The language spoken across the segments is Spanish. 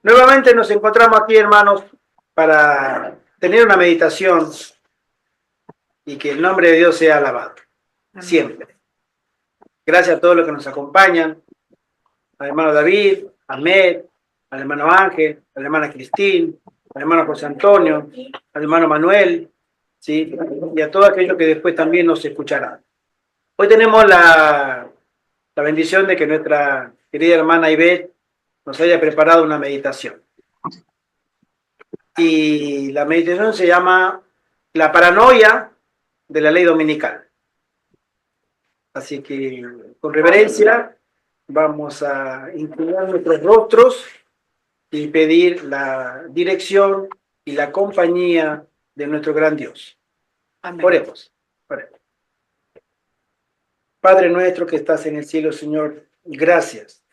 Nuevamente nos encontramos aquí, hermanos, para tener una meditación y que el nombre de Dios sea alabado. Amén. Siempre. Gracias a todos los que nos acompañan, al hermano David, a Ahmed, al hermano Ángel, a la hermana Cristín, al hermano José Antonio, al hermano Manuel, ¿sí? Y a todos aquellos que después también nos escucharán. Hoy tenemos la bendición de que nuestra querida hermana Ivette nos haya preparado una meditación. Y la meditación se llama La paranoia de la ley dominical. Así que, con reverencia, vamos a inclinar nuestros rostros y pedir la dirección y la compañía de nuestro gran Dios. Amén. Oremos. Oremos. Padre nuestro que estás en el cielo, Señor, gracias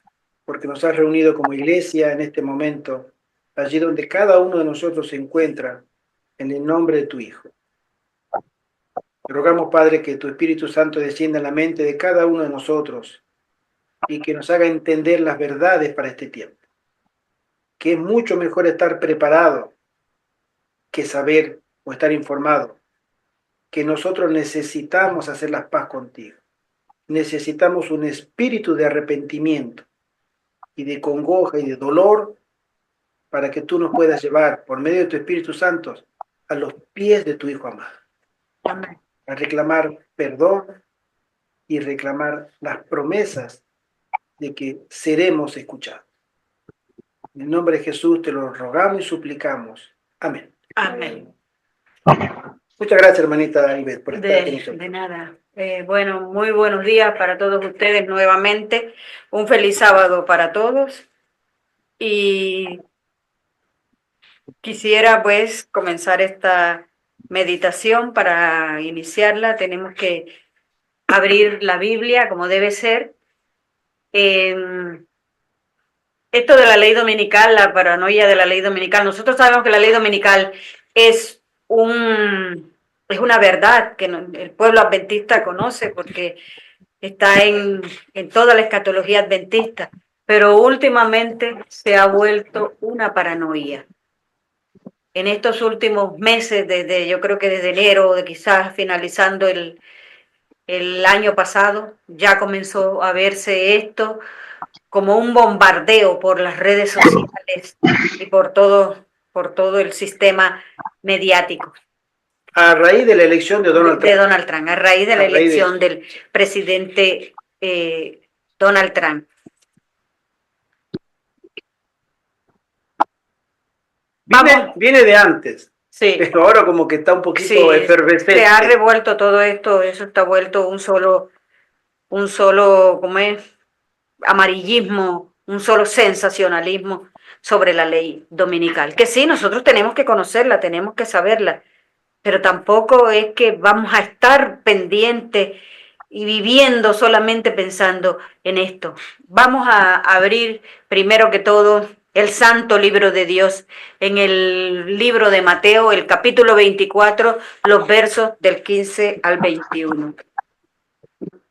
porque nos has reunido como iglesia en este momento, allí donde cada uno de nosotros se encuentra, en el nombre de tu Hijo. Te rogamos, Padre, que tu Espíritu Santo descienda en la mente de cada uno de nosotros y que nos haga entender las verdades para este tiempo. Que es mucho mejor estar preparado que saber o estar informado. Que nosotros necesitamos hacer la paz contigo. Necesitamos un espíritu de arrepentimiento y de congoja y de dolor para que tú nos puedas llevar por medio de tu Espíritu Santo a los pies de tu Hijo amado. Amén. A reclamar perdón y reclamar las promesas de que seremos escuchados. En el nombre de Jesús te lo rogamos y suplicamos. Amén. Amén. Muchas gracias, hermanita Ivette, por estar con nosotros. De nada. Bueno, muy buenos días para todos ustedes nuevamente. Un feliz sábado para todos. Y quisiera pues comenzar esta meditación. Para iniciarla tenemos que abrir la Biblia como debe ser. Esto de la ley dominical, la paranoia de la ley dominical, nosotros sabemos que la ley dominical es una verdad que el pueblo adventista conoce porque está en toda la escatología adventista, pero últimamente se ha vuelto una paranoia. En estos últimos meses, yo creo que desde enero, quizás finalizando el año pasado, ya comenzó a verse esto como un bombardeo por las redes sociales y por todo el sistema mediático. A raíz de la elección de Donald Trump. De Donald Trump, a raíz de la elección del presidente Donald Trump. Viene de antes. Sí. Pero ahora como que está un poquito efervescente. Se ha revuelto todo esto, eso está vuelto un solo, ¿cómo es? Amarillismo, un solo sensacionalismo sobre la ley dominical. Que sí, nosotros tenemos que conocerla, tenemos que saberla, pero tampoco es que vamos a estar pendientes y viviendo solamente pensando en esto. Vamos a abrir primero que todo el santo libro de Dios en el libro de Mateo, el capítulo 24, los versos del 15 al 21.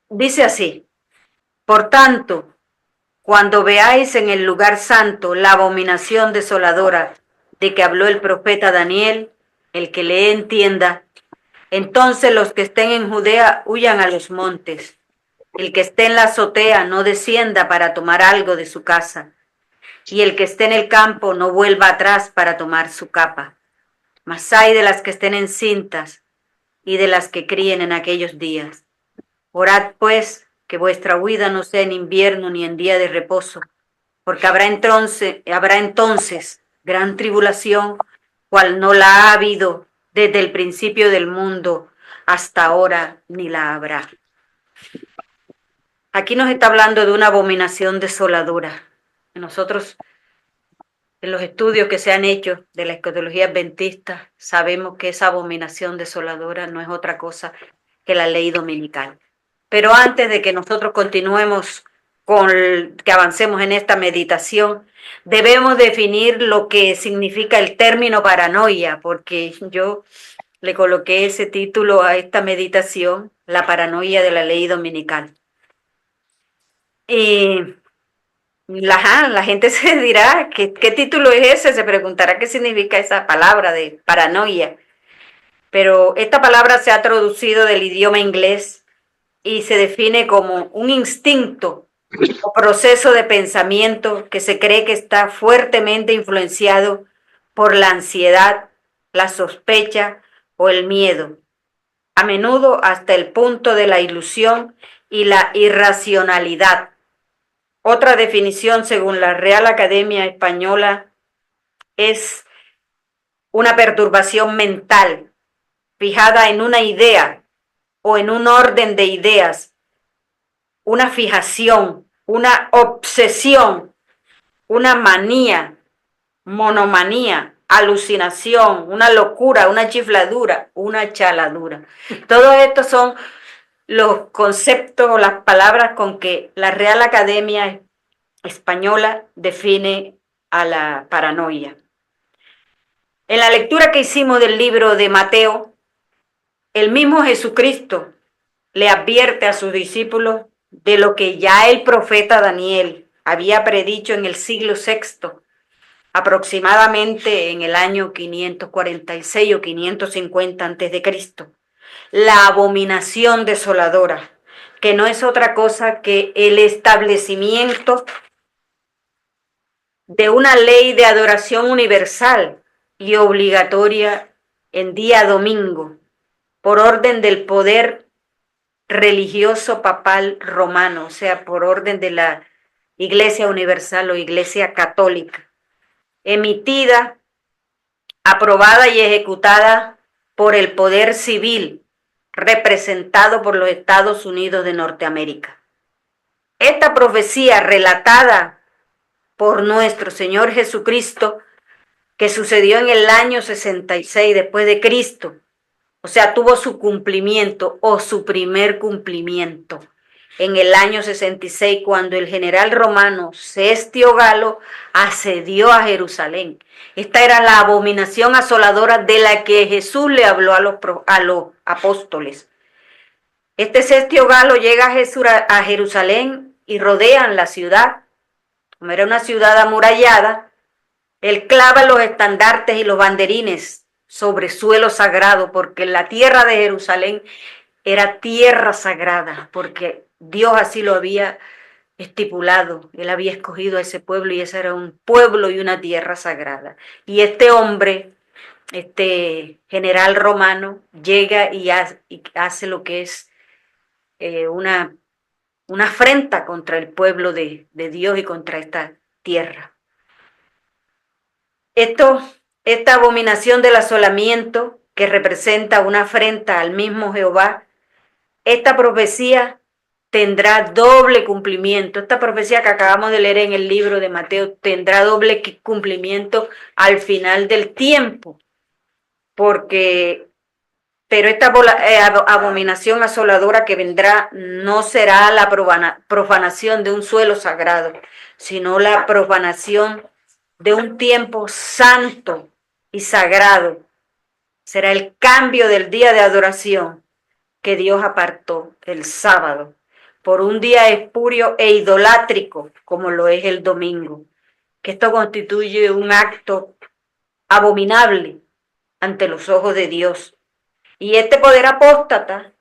Dice así: por tanto, cuando veáis en el lugar santo la abominación desoladora de que habló el profeta Daniel, el que lee entienda, entonces los que estén en Judea huyan a los montes. El que esté en la azotea no descienda para tomar algo de su casa, y el que esté en el campo no vuelva atrás para tomar su capa. Mas ay de las que estén encintas y de las que críen en aquellos días. Orad pues que vuestra huida no sea en invierno ni en día de reposo, porque habrá entonces gran tribulación, cual no la ha habido desde el principio del mundo hasta ahora, ni la habrá. Aquí nos está hablando de una abominación desoladora. Nosotros, en los estudios que se han hecho de la escatología adventista, sabemos que esa abominación desoladora no es otra cosa que la ley dominical. Pero antes de que nosotros continuemos que avancemos en esta meditación, debemos definir lo que significa el término paranoia, porque yo le coloqué ese título a esta meditación, la paranoia de la ley dominical. La gente se dirá, ¿qué título es ese? Se preguntará qué significa esa palabra de paranoia. Pero esta palabra se ha traducido del idioma inglés y se define como un instinto o proceso de pensamiento que se cree que está fuertemente influenciado por la ansiedad, la sospecha o el miedo, a menudo hasta el punto de la ilusión y la irracionalidad. Otra definición, según la Real Academia Española, es una perturbación mental fijada en una idea o en un orden de ideas, una fijación, una obsesión, una manía, monomanía, alucinación, una locura, una chifladura, una chaladura. Todo esto son los conceptos o las palabras con que la Real Academia Española define a la paranoia. En la lectura que hicimos del libro de Mateo, el mismo Jesucristo le advierte a sus discípulos de lo que ya el profeta Daniel había predicho en el siglo VI, aproximadamente en el año 546 o 550 a.C., la abominación desoladora, que no es otra cosa que el establecimiento de una ley de adoración universal y obligatoria en día domingo, por orden del poder religioso papal romano, o sea, por orden de la Iglesia Universal o Iglesia Católica, emitida, aprobada y ejecutada por el poder civil representado por los Estados Unidos de Norteamérica. Esta profecía relatada por nuestro Señor Jesucristo, que sucedió en el año 66 después de Cristo, o sea, tuvo su cumplimiento o su primer cumplimiento en el año 66, cuando el general romano Cestio Galo asedió a Jerusalén. Esta era la abominación asoladora de la que Jesús le habló a los apóstoles. Este Cestio Galo llega a Jerusalén y rodean la ciudad. Como era una ciudad amurallada, él clava los estandartes y los banderines sobre suelo sagrado, porque la tierra de Jerusalén era tierra sagrada, porque Dios así lo había estipulado. Él había escogido a ese pueblo y ese era un pueblo y una tierra sagrada. Y este hombre, este general romano, llega y hace lo que es una afrenta contra el pueblo de Dios y contra esta tierra. Esta abominación del asolamiento, que representa una afrenta al mismo Jehová, esta profecía tendrá doble cumplimiento. Esta profecía que acabamos de leer en el libro de Mateo tendrá doble cumplimiento al final del tiempo, pero esta abominación asoladora que vendrá no será la profanación de un suelo sagrado, sino la profanación de un tiempo santo y sagrado. Será el cambio del día de adoración que Dios apartó, el sábado, por un día espurio e idolátrico como lo es el domingo, que esto constituye un acto abominable ante los ojos de Dios. Y este poder apóstata,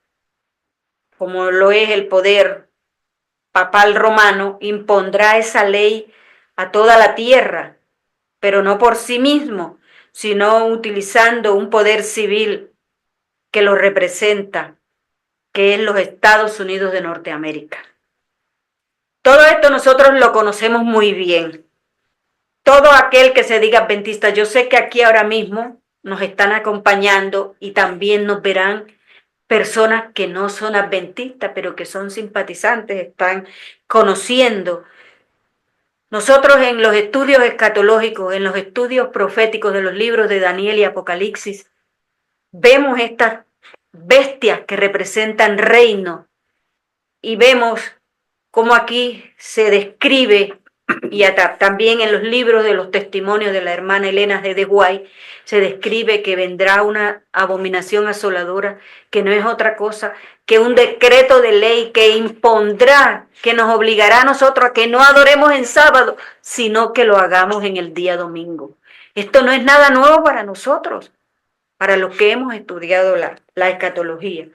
como lo es el poder papal romano, impondrá esa ley a toda la tierra, pero no por sí mismo, sino utilizando un poder civil que lo representa, que es los Estados Unidos de Norteamérica. Todo esto nosotros lo conocemos muy bien. Todo aquel que se diga adventista, yo sé que aquí ahora mismo nos están acompañando y también nos verán personas que no son adventistas, pero que son simpatizantes, están conociendo. Nosotros en los estudios escatológicos, en los estudios proféticos de los libros de Daniel y Apocalipsis, vemos estas bestias que representan reino y vemos cómo aquí se describe Y también en los libros de los testimonios de la hermana Elena G. de White se describe que vendrá una abominación asoladora que no es otra cosa que un decreto de ley que impondrá, que nos obligará a nosotros a que no adoremos en sábado, sino que lo hagamos en el día domingo. Esto no es nada nuevo para nosotros, para los que hemos estudiado la escatología.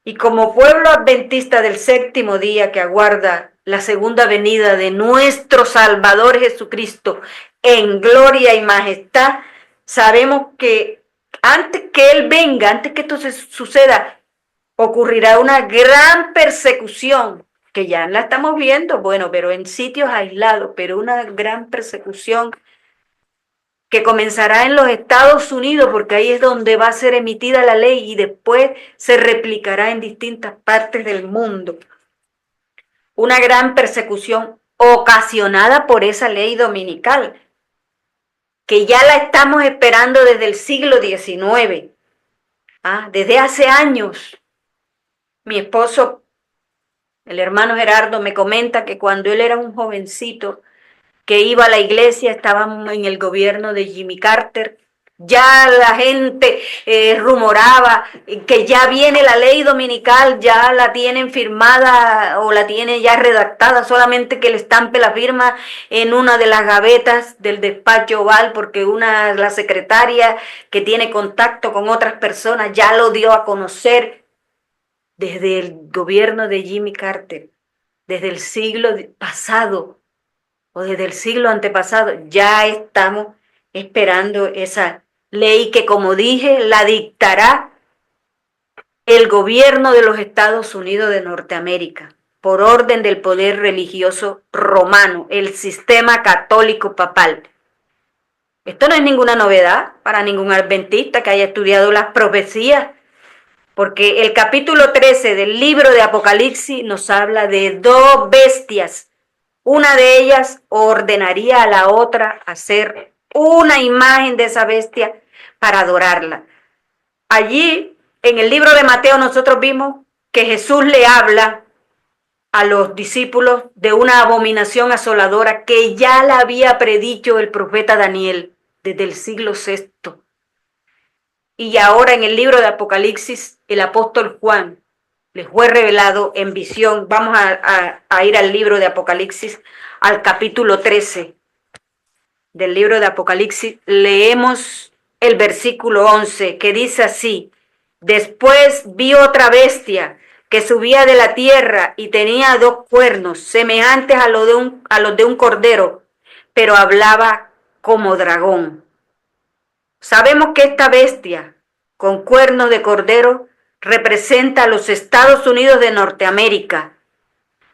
Y como pueblo adventista del séptimo día que aguarda la segunda venida de nuestro Salvador Jesucristo en gloria y majestad, sabemos que antes que Él venga, antes que esto suceda, ocurrirá una gran persecución, que ya la estamos viendo, bueno, pero en sitios aislados, pero una gran persecución que comenzará en los Estados Unidos, porque ahí es donde va a ser emitida la ley y después se replicará en distintas partes del mundo. Una gran persecución ocasionada por esa ley dominical, que ya la estamos esperando desde el siglo XIX, desde hace años. Mi esposo, el hermano Gerardo, me comenta que cuando él era un jovencito, que iba a la iglesia, estábamos en el gobierno de Jimmy Carter, ya la gente rumoraba que ya viene la ley dominical, ya la tienen firmada o la tiene ya redactada, solamente que le estampe la firma en una de las gavetas del despacho oval, porque la secretaria que tiene contacto con otras personas ya lo dio a conocer desde el gobierno de Jimmy Carter, desde el siglo pasado o desde el siglo antepasado, ya estamos esperando esa ley que, como dije, la dictará el gobierno de los Estados Unidos de Norteamérica, por orden del poder religioso romano, el sistema católico papal. Esto no es ninguna novedad para ningún adventista que haya estudiado las profecías, porque el capítulo 13 del libro de Apocalipsis nos habla de dos bestias. Una de ellas ordenaría a la otra hacer una imagen de esa bestia para adorarla. Allí, en el libro de Mateo, nosotros vimos que Jesús le habla a los discípulos de una abominación asoladora que ya la había predicho el profeta Daniel desde el siglo VI. Y ahora en el libro de Apocalipsis, el apóstol Juan les fue revelado en visión. Vamos a ir al libro de Apocalipsis, al capítulo 13 del libro de Apocalipsis. Leemos el versículo 11, que dice así: después vi otra bestia que subía de la tierra y tenía dos cuernos, semejantes a los de un cordero, pero hablaba como dragón. Sabemos que esta bestia, con cuernos de cordero, representa a los Estados Unidos de Norteamérica,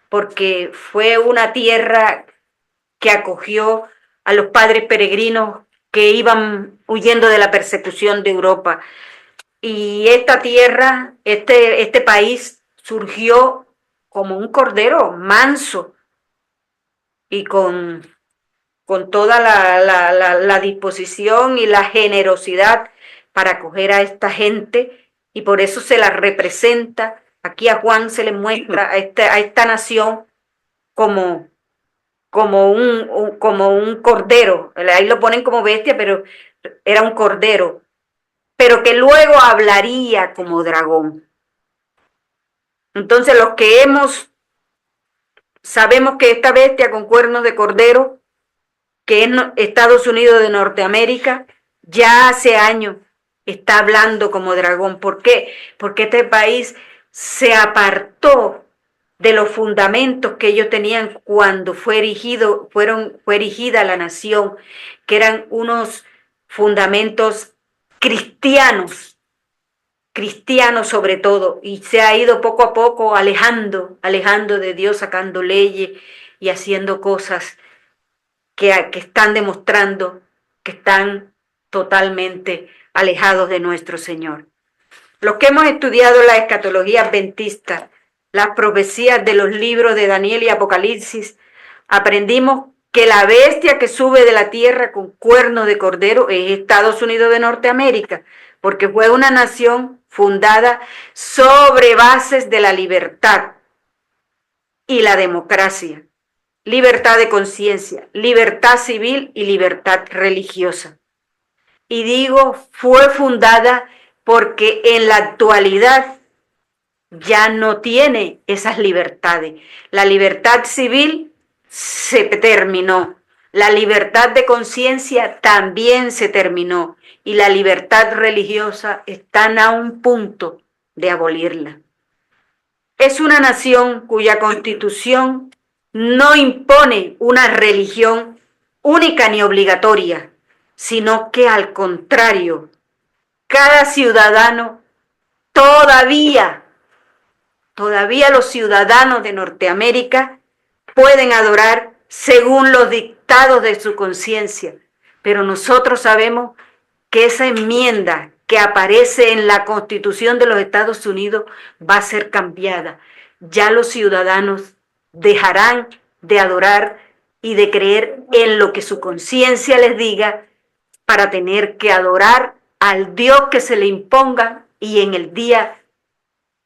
porque fue una tierra que acogió a los padres peregrinos que iban huyendo de la persecución de Europa. Y esta tierra, este país surgió como un cordero manso y con toda la disposición y la generosidad para acoger a esta gente, y por eso se la representa. Aquí a Juan se le muestra a esta nación como un cordero. Ahí lo ponen como bestia, pero era un cordero, pero que luego hablaría como dragón. Entonces los que sabemos que esta bestia con cuernos de cordero, que es Estados Unidos de Norteamérica, ya hace años está hablando como dragón. ¿Por qué? Porque este país se apartó de los fundamentos que ellos tenían cuando fue erigida la nación, que eran unos fundamentos cristianos sobre todo, y se ha ido poco a poco alejando de Dios, sacando leyes y haciendo cosas que están demostrando que están totalmente alejados de nuestro Señor. Los que hemos estudiado la escatología adventista, las profecías de los libros de Daniel y Apocalipsis, aprendimos que la bestia que sube de la tierra con cuernos de cordero es Estados Unidos de Norteamérica, porque fue una nación fundada sobre bases de la libertad y la democracia. libertad de conciencia, libertad civil y libertad religiosa. Y digo, fue fundada porque en la actualidad ya no tiene esas libertades. La libertad civil se terminó, la libertad de conciencia también se terminó y la libertad religiosa están a un punto de abolirla. Es una nación cuya constitución no impone una religión única ni obligatoria, sino que al contrario, cada ciudadano todavía los ciudadanos de Norteamérica pueden adorar según los dictados de su conciencia, pero nosotros sabemos que esa enmienda que aparece en la Constitución de los Estados Unidos va a ser cambiada. Ya los ciudadanos dejarán de adorar y de creer en lo que su conciencia les diga para tener que adorar al Dios que se le imponga y en el día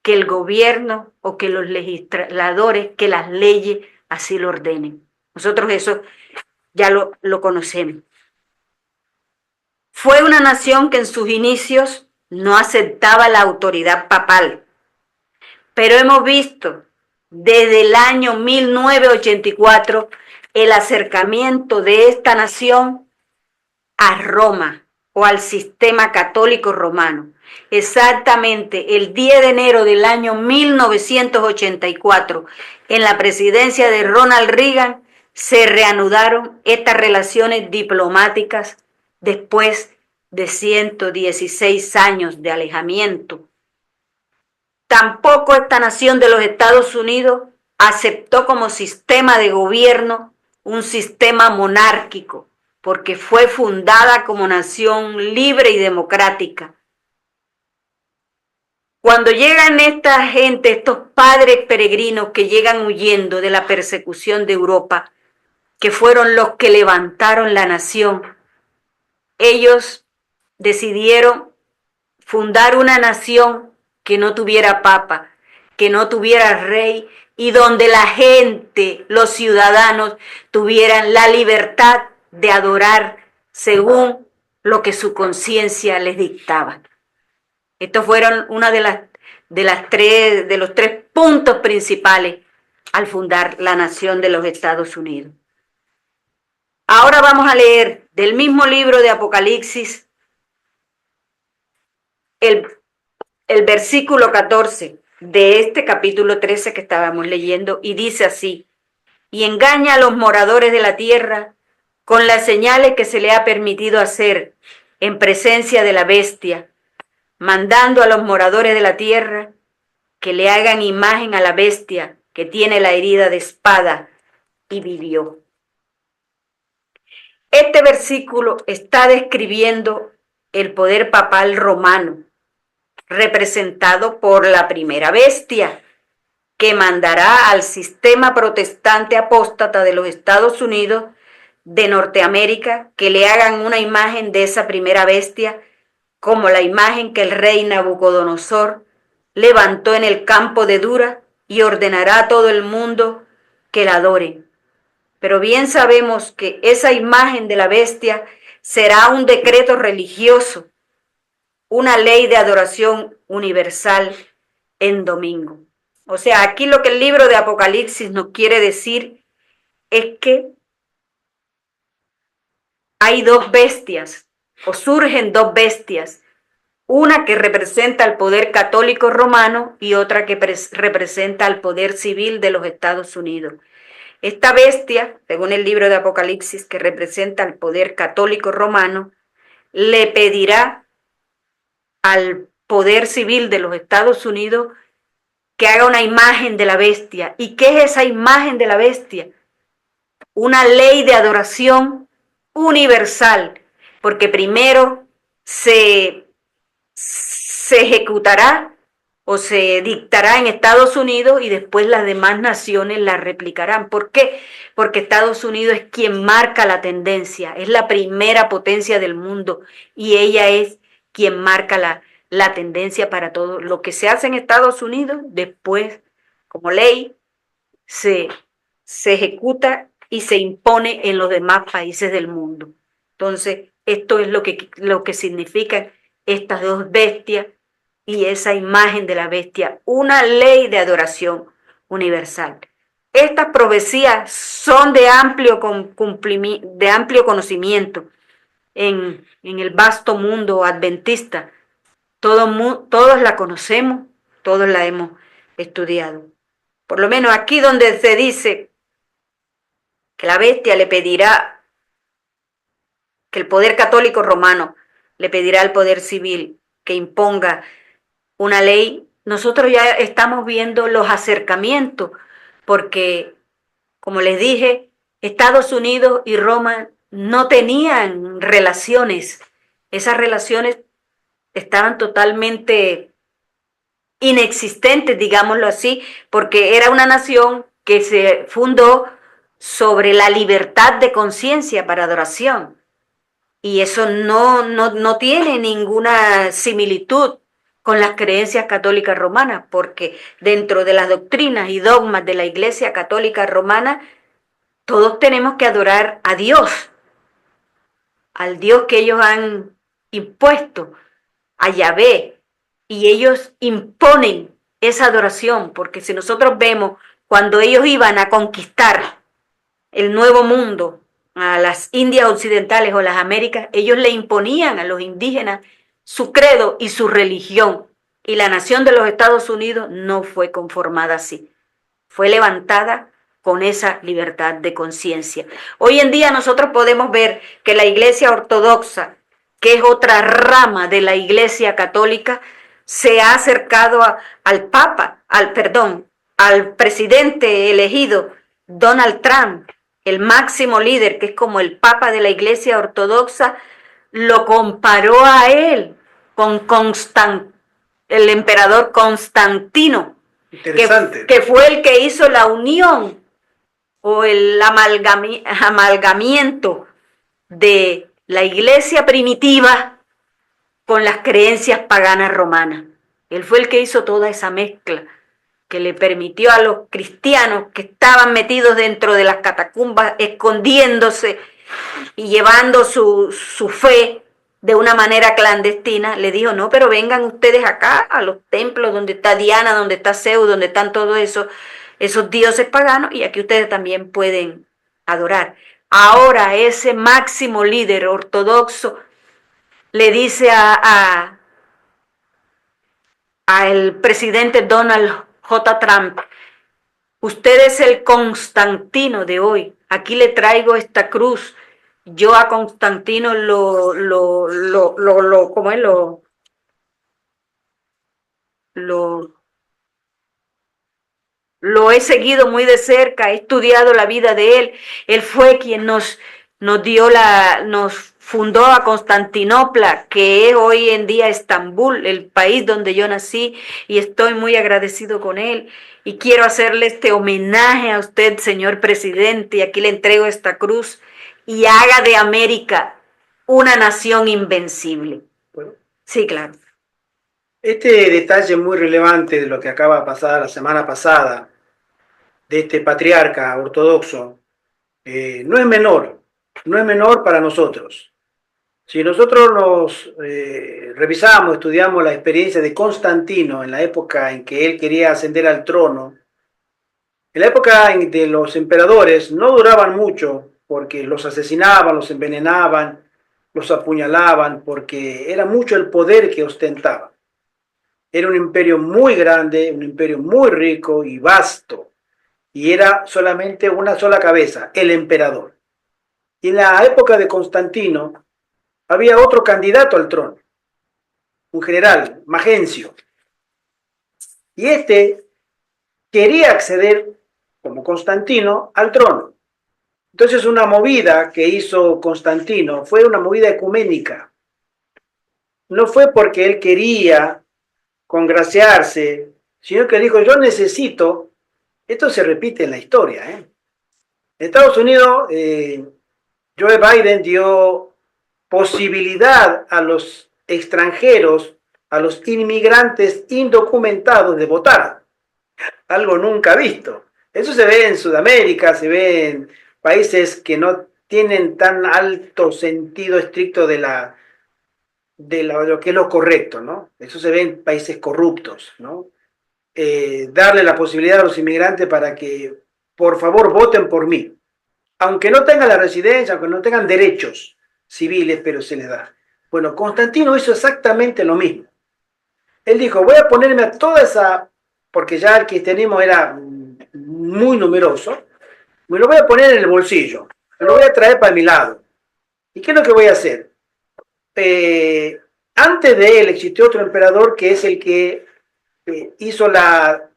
que el gobierno o que los legisladores, que las leyes así lo ordenen. Nosotros eso ya lo conocemos. Fue una nación que en sus inicios no aceptaba la autoridad papal, pero hemos visto desde el año 1984 el acercamiento de esta nación a Roma o al sistema católico romano. Exactamente el 10 de enero del año 1984, en la presidencia de Ronald Reagan, se reanudaron estas relaciones diplomáticas después de 116 años de alejamiento. Tampoco esta nación de los Estados Unidos aceptó como sistema de gobierno un sistema monárquico, porque fue fundada como nación libre y democrática. Cuando llegan esta gente, estos padres peregrinos que llegan huyendo de la persecución de Europa, que fueron los que levantaron la nación, ellos decidieron fundar una nación que no tuviera papa, que no tuviera rey y donde la gente, los ciudadanos, tuvieran la libertad de adorar según lo que su conciencia les dictaba. Estos fueron una de los tres puntos principales al fundar la nación de los Estados Unidos. Ahora vamos a leer del mismo libro de Apocalipsis el versículo 14 de este capítulo 13 que estábamos leyendo, y dice así: y engaña a los moradores de la tierra con las señales que se le ha permitido hacer en presencia de la bestia, mandando a los moradores de la tierra que le hagan imagen a la bestia que tiene la herida de espada y vivió. Este versículo está describiendo el poder papal romano, representado por la primera bestia, que mandará al sistema protestante apóstata de los Estados Unidos de Norteamérica que le hagan una imagen de esa primera bestia, como la imagen que el rey Nabucodonosor levantó en el campo de Dura, y ordenará a todo el mundo que la adoren. Pero bien sabemos que esa imagen de la bestia será un decreto religioso, una ley de adoración universal en domingo. O sea, aquí lo que el libro de Apocalipsis nos quiere decir es que hay dos bestias, o surgen dos bestias, una que representa el poder católico romano y otra que representa el poder civil de los Estados Unidos. Esta bestia, según el libro de Apocalipsis, que representa el poder católico romano, le pedirá al poder civil de los Estados Unidos que haga una imagen de la bestia. ¿Y qué es esa imagen de la bestia? Una ley de adoración universal, porque primero se ejecutará o se dictará en Estados Unidos y después las demás naciones la replicarán. ¿Por qué? Porque Estados Unidos es quien marca la tendencia, es la primera potencia del mundo y ella es quien marca la tendencia para todo. Lo que se hace en Estados Unidos, después, como ley, se ejecuta y se impone en los demás países del mundo. Entonces, esto es lo que significan estas dos bestias y esa imagen de la bestia, una ley de adoración universal. Estas profecías son de amplio conocimiento en el vasto mundo adventista. Todos la conocemos, todos la hemos estudiado. Por lo menos aquí donde se dice que la bestia le pedirá, que el poder católico romano le pedirá al poder civil que imponga una ley, nosotros ya estamos viendo los acercamientos, porque, como les dije, Estados Unidos y Roma no tenían relaciones. Esas relaciones estaban totalmente inexistentes, digámoslo así, porque era una nación que se fundó sobre la libertad de conciencia para adoración. Y eso no tiene ninguna similitud con las creencias católicas romanas, porque dentro de las doctrinas y dogmas de la Iglesia Católica Romana, todos tenemos que adorar a Dios, al Dios que ellos han impuesto, a Yahvé, y ellos imponen esa adoración, porque si nosotros vemos cuando ellos iban a conquistar el Nuevo Mundo, a las Indias occidentales o las Américas, ellos le imponían a los indígenas su credo y su religión, y la nación de los Estados Unidos no fue conformada así, fue levantada con esa libertad de conciencia. Hoy en día nosotros podemos ver que la Iglesia Ortodoxa, que es otra rama de la Iglesia Católica, se ha acercado al al presidente elegido, Donald Trump, el máximo líder, que es como el Papa de la Iglesia Ortodoxa, lo comparó a él con el emperador Constantino, que fue el que hizo la unión o el amalgamiento de la iglesia primitiva con las creencias paganas romanas. Él fue el que hizo toda esa mezcla que le permitió a los cristianos que estaban metidos dentro de las catacumbas, escondiéndose y llevando su fe de una manera clandestina, le dijo, no, pero vengan ustedes acá a los templos donde está Diana, donde está Zeus, donde están todos esos dioses paganos, y aquí ustedes también pueden adorar. Ahora ese máximo líder ortodoxo le dice al presidente Donald J. Trump, usted es el Constantino de hoy, aquí le traigo esta cruz, yo a Constantino lo he seguido muy de cerca, he estudiado la vida de él fue quien nos fundó a Constantinopla, que es hoy en día Estambul, el país donde yo nací, y estoy muy agradecido con él, y quiero hacerle este homenaje a usted, señor presidente, y aquí le entrego esta cruz, y haga de América una nación invencible. Bueno, sí, claro. Este detalle muy relevante de lo que acaba de pasar la semana pasada, de este patriarca ortodoxo, no es menor para nosotros. Si nosotros nos revisamos, estudiamos la experiencia de Constantino en la época en que él quería ascender al trono, en la época de los emperadores no duraban mucho porque los asesinaban, los envenenaban, los apuñalaban, porque era mucho el poder que ostentaban. Era un imperio muy grande, un imperio muy rico y vasto, y era solamente una sola cabeza, el emperador. Y en la época de Constantino había otro candidato al trono, un general, Magencio. Y este quería acceder, como Constantino, al trono. Entonces una movida que hizo Constantino fue una movida ecuménica. No fue porque él quería congraciarse, sino que dijo, yo necesito, esto se repite en la historia, En Estados Unidos, Joe Biden dio posibilidad a los extranjeros, a los inmigrantes indocumentados de votar, algo nunca visto. Eso se ve en Sudamérica, se ve países que no tienen tan alto sentido estricto lo que es lo correcto, ¿no? Eso se ve en países corruptos, ¿no? Darle la posibilidad a los inmigrantes para que, por favor, voten por mí. Aunque no tengan la residencia, aunque no tengan derechos civiles, pero se les da. Bueno, Constantino hizo exactamente lo mismo. Él dijo, voy a ponerme a toda esa, porque ya el cristianismo era muy numeroso, me lo voy a poner en el bolsillo, me lo voy a traer para mi lado. ¿Y qué es lo que voy a hacer? Antes de él existió otro emperador que es el que hizo la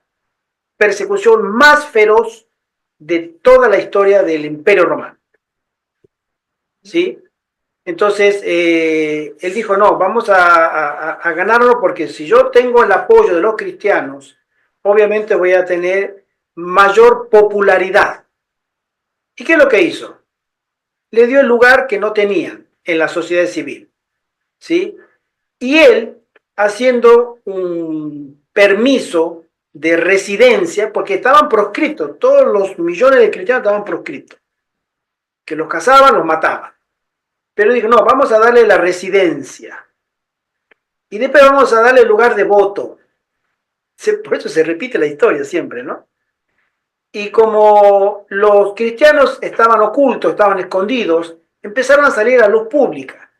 persecución más feroz de toda la historia del Imperio Romano. ¿Sí? Entonces, él dijo, no, vamos a ganarlo porque si yo tengo el apoyo de los cristianos, obviamente voy a tener mayor popularidad. ¿Y qué es lo que hizo? Le dio el lugar que no tenían en la sociedad civil. ¿Sí? Y él, haciendo un permiso de residencia, porque estaban proscritos, todos los millones de cristianos estaban proscritos, que los cazaban, los mataban. Pero dijo, no, vamos a darle la residencia. Y después vamos a darle el lugar de voto. Por eso se repite la historia siempre, ¿no? Y como los cristianos estaban ocultos, estaban escondidos, empezaron a salir a luz pública.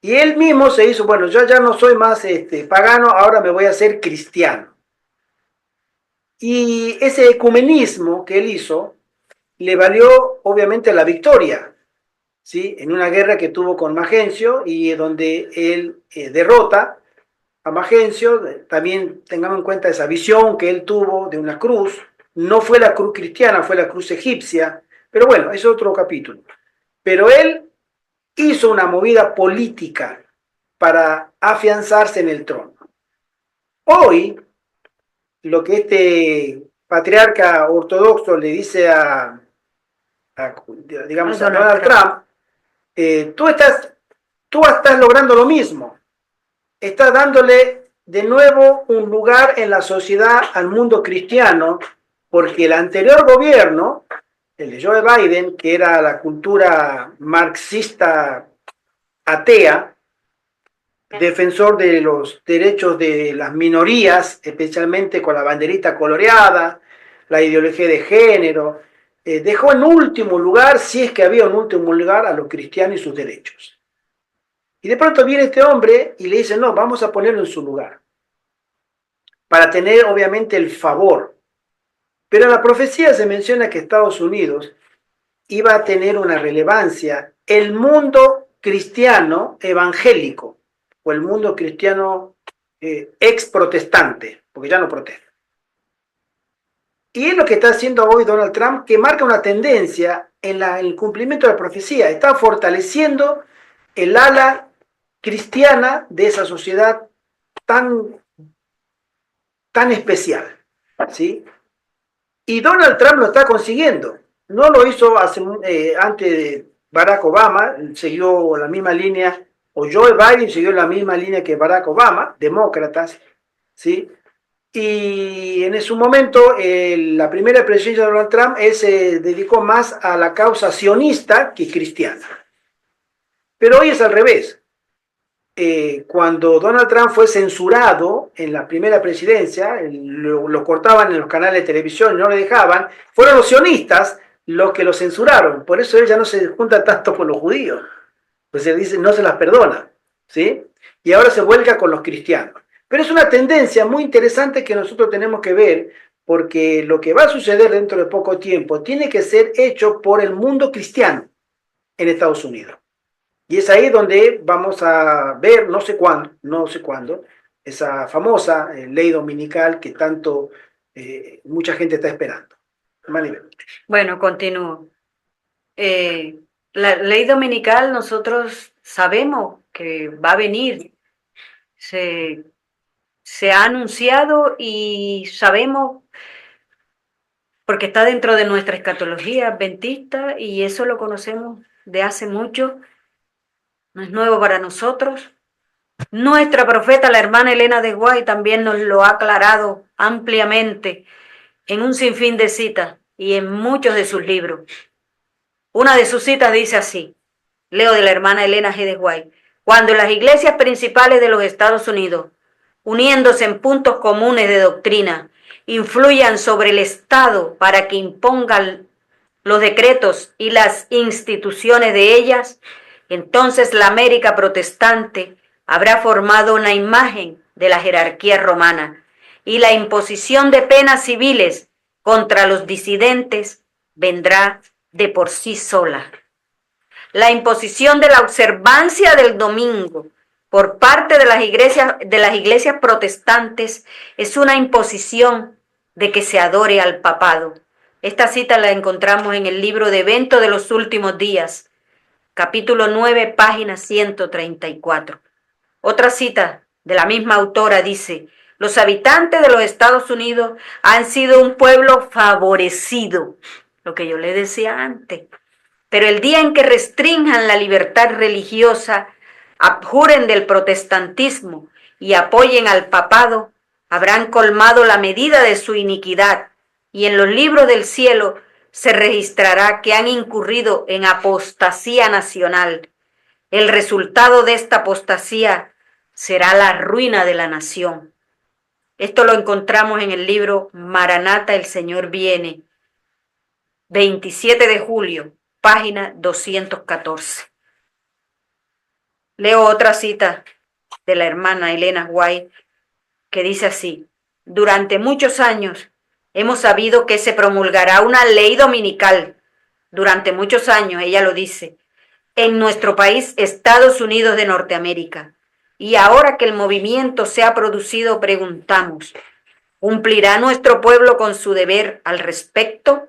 Y él mismo se hizo, bueno, yo ya no soy más pagano, ahora me voy a hacer cristiano. Y ese ecumenismo que él hizo le valió obviamente la victoria, ¿sí? En una guerra que tuvo con Magencio y donde él derrota a Magencio. También tengamos en cuenta esa visión que él tuvo de una cruz. No fue la cruz cristiana, fue la cruz egipcia, pero bueno, es otro capítulo. Pero él hizo una movida política para afianzarse en el trono. Hoy, lo que este patriarca ortodoxo le dice digamos, a Donald Trump, tú estás logrando lo mismo. Estás dándole de nuevo un lugar en la sociedad al mundo cristiano, porque el anterior gobierno, el de Joe Biden, que era la cultura marxista atea, defensor de los derechos de las minorías, especialmente con la banderita coloreada, la ideología de género, dejó en último lugar, si es que había un último lugar, a los cristianos y sus derechos. Y de pronto viene este hombre y le dice, no, vamos a ponerlo en su lugar, para tener obviamente el favor. Pero en la profecía se menciona que Estados Unidos iba a tener una relevancia, el mundo cristiano evangélico, o el mundo cristiano ex protestante, porque ya no protesta. Y es lo que está haciendo hoy Donald Trump, que marca una tendencia en el cumplimiento de la profecía. Está fortaleciendo el ala cristiana de esa sociedad tan especial, ¿sí? Y Donald Trump lo está consiguiendo. No lo hizo antes de Barack Obama, siguió la misma línea, o Joe Biden siguió la misma línea que Barack Obama, demócratas, ¿sí? Y en su momento, la primera presidencia de Donald Trump se dedicó más a la causa sionista que cristiana. Pero hoy es al revés. Cuando Donald Trump fue censurado en la primera presidencia, lo cortaban en los canales de televisión y no le dejaban, fueron los sionistas los que lo censuraron. Por eso él ya no se junta tanto con los judíos. Pues él dice, no se las perdona, ¿sí? Y ahora se vuelca con los cristianos. Pero es una tendencia muy interesante que nosotros tenemos que ver, porque lo que va a suceder dentro de poco tiempo tiene que ser hecho por el mundo cristiano en Estados Unidos. Y es ahí donde vamos a ver, no sé cuándo, esa famosa ley dominical que tanto mucha gente está esperando. Maribel. Bueno, continúo. La ley dominical nosotros sabemos que va a venir. Se ha anunciado y sabemos, porque está dentro de nuestra escatología adventista y eso lo conocemos de hace mucho. No es nuevo para nosotros. Nuestra profeta, la hermana Elena de White, también nos lo ha aclarado ampliamente en un sinfín de citas y en muchos de sus libros. Una de sus citas dice así, leo de la hermana Elena G. de White: cuando las iglesias principales de los Estados Unidos, uniéndose en puntos comunes de doctrina, influyan sobre el Estado para que impongan los decretos y las instituciones de ellas, entonces la América protestante habrá formado una imagen de la jerarquía romana y la imposición de penas civiles contra los disidentes vendrá de por sí sola. La imposición de la observancia del domingo por parte de las iglesias protestantes es una imposición de que se adore al papado. Esta cita la encontramos en el libro de Eventos de los Últimos Días, capítulo 9, página 134. Otra cita de la misma autora dice: los habitantes de los Estados Unidos han sido un pueblo favorecido, lo que yo le decía antes. Pero el día en que restrinjan la libertad religiosa, abjuren del protestantismo y apoyen al papado, habrán colmado la medida de su iniquidad, y en los libros del cielo se registrará que han incurrido en apostasía nacional. El resultado de esta apostasía será la ruina de la nación. Esto lo encontramos en el libro Maranata, el Señor viene, 27 de julio, página 214. Leo otra cita de la hermana Elena White que dice así: durante muchos años hemos sabido que se promulgará una ley dominical. Durante muchos años, ella lo dice, en nuestro país, Estados Unidos de Norteamérica. Y ahora que el movimiento se ha producido, preguntamos, ¿cumplirá nuestro pueblo con su deber al respecto?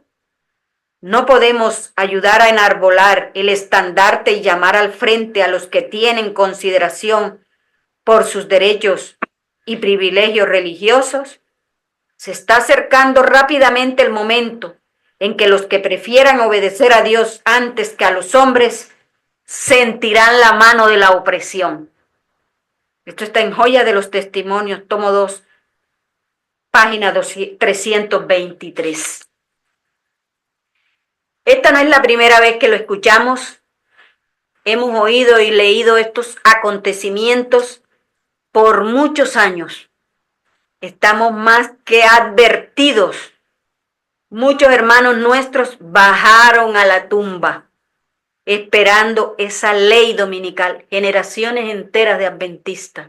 No podemos ayudar a enarbolar el estandarte y llamar al frente a los que tienen consideración por sus derechos y privilegios religiosos. Se está acercando rápidamente el momento en que los que prefieran obedecer a Dios antes que a los hombres sentirán la mano de la opresión. Esto está en Joya de los Testimonios, tomo 2, página 323. Esta no es la primera vez que lo escuchamos. Hemos oído y leído estos acontecimientos por muchos años. Estamos más que advertidos. Muchos hermanos nuestros bajaron a la tumba esperando esa ley dominical. Generaciones enteras de adventistas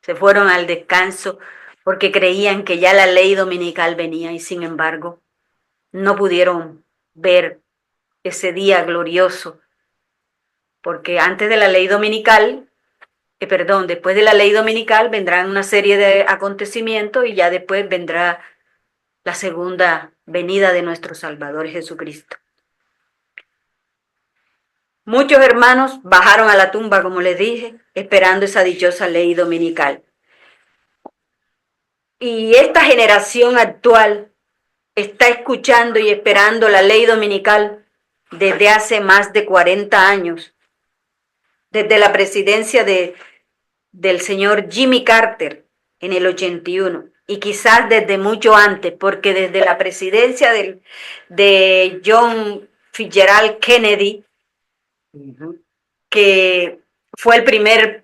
se fueron al descanso porque creían que ya la ley dominical venía y sin embargo no pudieron ver ese día glorioso, porque antes de la ley dominical, después de la ley dominical vendrán una serie de acontecimientos y ya después vendrá la segunda venida de nuestro Salvador Jesucristo. Muchos hermanos bajaron a la tumba, como les dije, esperando esa dichosa ley dominical. Y esta generación actual está escuchando y esperando la ley dominical desde hace más de 40 años, desde la presidencia del señor Jimmy Carter en el 81, y quizás desde mucho antes, porque desde la presidencia de John Fitzgerald Kennedy, que fue el primer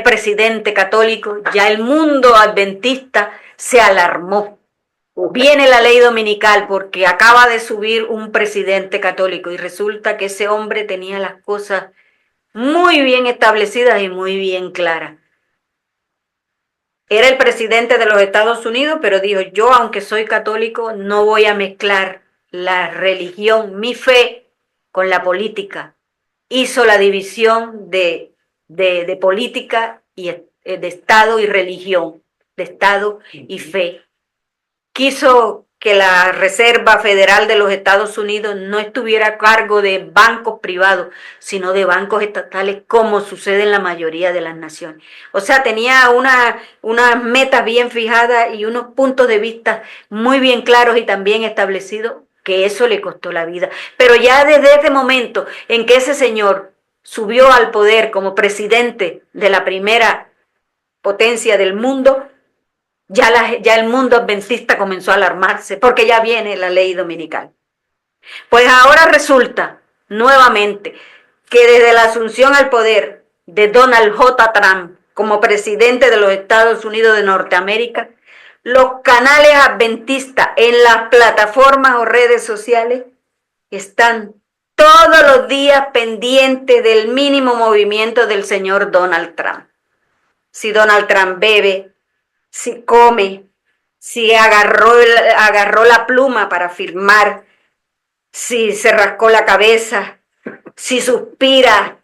presidente católico, ya el mundo adventista se alarmó. Viene la ley dominical porque acaba de subir un presidente católico y resulta que ese hombre tenía las cosas muy bien establecidas y muy bien claras. Era el presidente de los Estados Unidos, pero dijo, yo aunque soy católico no voy a mezclar la religión, mi fe, con la política. Hizo la división de política y de Estado y religión, de Estado y fe. Quiso que la Reserva Federal de los Estados Unidos no estuviera a cargo de bancos privados, sino de bancos estatales, como sucede en la mayoría de las naciones. O sea, tenía unas metas bien fijadas y unos puntos de vista muy bien claros y también establecidos, que eso le costó la vida. Pero ya desde ese momento en que ese señor subió al poder como presidente de la primera potencia del mundo, ya el mundo adventista comenzó a alarmarse porque ya viene la ley dominical. Pues ahora resulta nuevamente que desde la asunción al poder de Donald J. Trump como presidente de los Estados Unidos de Norteamérica, los canales adventistas en las plataformas o redes sociales están todos los días pendientes del mínimo movimiento del señor Donald Trump. Si Donald Trump bebe, si come, si agarró la pluma para firmar, si se rascó la cabeza, si suspira,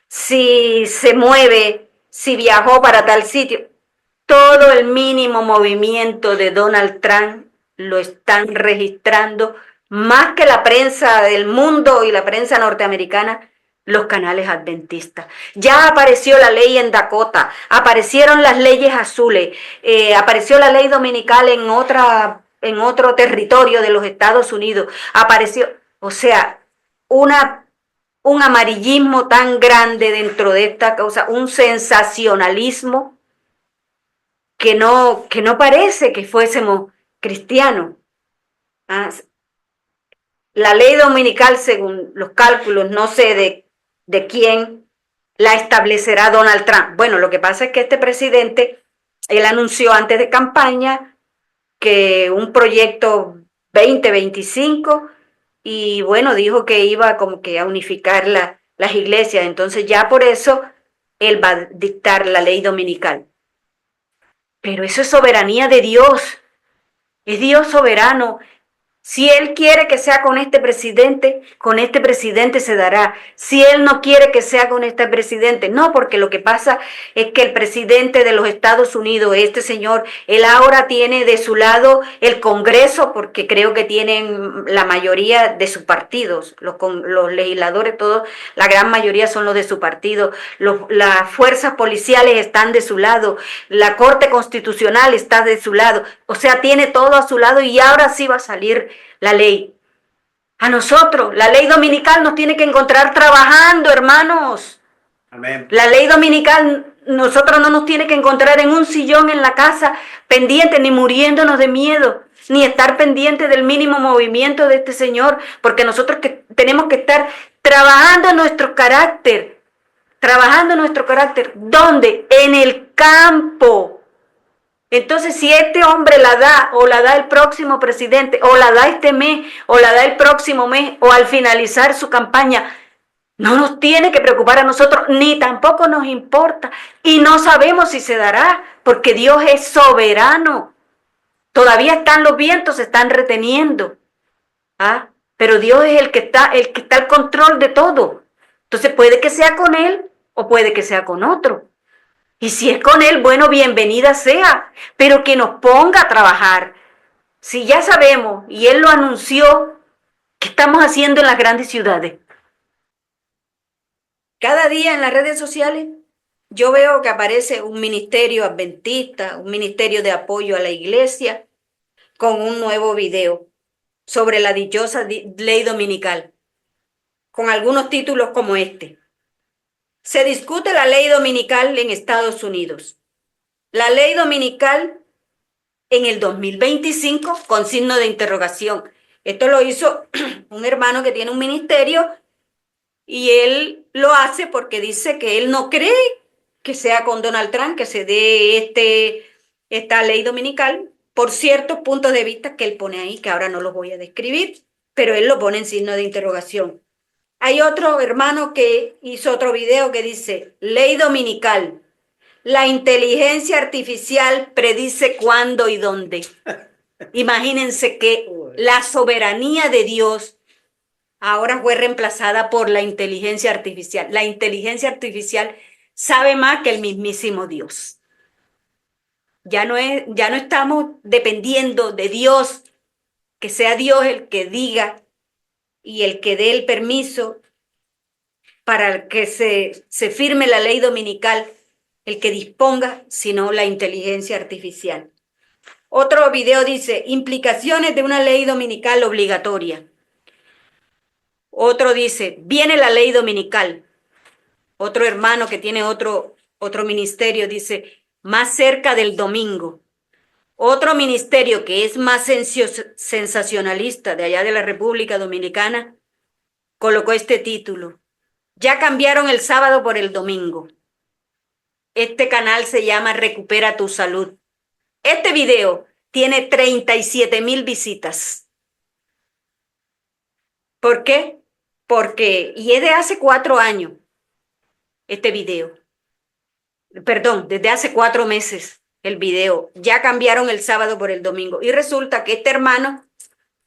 si se mueve, si viajó para tal sitio. Todo el mínimo movimiento de Donald Trump lo están registrando más que la prensa del mundo y la prensa norteamericana, los canales adventistas. Ya apareció la ley en Dakota, aparecieron las leyes azules, apareció la ley dominical en otro territorio de los Estados Unidos, apareció, o sea, un amarillismo tan grande dentro de esta causa, un sensacionalismo que no parece que fuésemos cristianos. La ley dominical, según los cálculos, no sé de quién, la establecerá Donald Trump. Bueno, lo que pasa es que este presidente, él anunció antes de campaña que un proyecto 2025 y bueno, dijo que iba como que a unificar las iglesias. Entonces ya por eso él va a dictar la ley dominical. Pero eso es soberanía de Dios. Es Dios soberano. Si Él quiere que sea con este presidente se dará. Si Él no quiere que sea con este presidente, no, porque lo que pasa es que el presidente de los Estados Unidos, este señor, él ahora tiene de su lado el Congreso, porque creo que tienen la mayoría de sus partidos, los legisladores todos, la gran mayoría son los de su partido, las fuerzas policiales están de su lado, la Corte Constitucional está de su lado, o sea, tiene todo a su lado y ahora sí va a salir la ley. A nosotros, la ley dominical nos tiene que encontrar trabajando, hermanos. Amén. La ley dominical, nosotros no nos tiene que encontrar en un sillón en la casa, pendiente, ni muriéndonos de miedo, ni estar pendiente del mínimo movimiento de este señor, porque nosotros tenemos que estar trabajando nuestro carácter. ¿Dónde? En el campo. Entonces, si este hombre la da, o la da el próximo presidente, o la da este mes, o la da el próximo mes, o al finalizar su campaña, no nos tiene que preocupar a nosotros, ni tampoco nos importa, y no sabemos si se dará, porque Dios es soberano. Todavía están los vientos, se están reteniendo, pero Dios es el que está al control de todo. Entonces puede que sea con él, o puede que sea con otro. Y si es con él, bueno, bienvenida sea, pero que nos ponga a trabajar. Si ya sabemos, y él lo anunció, ¿qué estamos haciendo en las grandes ciudades? Cada día en las redes sociales yo veo que aparece un ministerio adventista, un ministerio de apoyo a la iglesia, con un nuevo video sobre la dichosa ley dominical, con algunos títulos como este. Se discute la ley dominical en Estados Unidos. La ley dominical en el 2025 con signo de interrogación. Esto lo hizo un hermano que tiene un ministerio y él lo hace porque dice que él no cree que sea con Donald Trump que se dé esta ley dominical por ciertos puntos de vista que él pone ahí, que ahora no los voy a describir, pero él lo pone en signo de interrogación. Hay otro hermano que hizo otro video que dice, ley dominical, la inteligencia artificial predice cuándo y dónde. Imagínense que la soberanía de Dios ahora fue reemplazada por la inteligencia artificial. La inteligencia artificial sabe más que el mismísimo Dios. Ya no estamos dependiendo de Dios, que sea Dios el que diga y el que dé el permiso para que se firme la ley dominical, el que disponga, sino la inteligencia artificial. Otro video dice, implicaciones de una ley dominical obligatoria. Otro dice, viene la ley dominical. Otro hermano que tiene otro ministerio dice, más cerca del domingo. Otro ministerio que es más sensacionalista de allá de la República Dominicana colocó este título. Ya cambiaron el sábado por el domingo. Este canal se llama Recupera tu Salud. Este video tiene 37,000 visitas. ¿Por qué? Porque, y es de hace 4 años, este video. Perdón, desde hace 4 meses el video. Ya cambiaron el sábado por el domingo. Y resulta que este hermano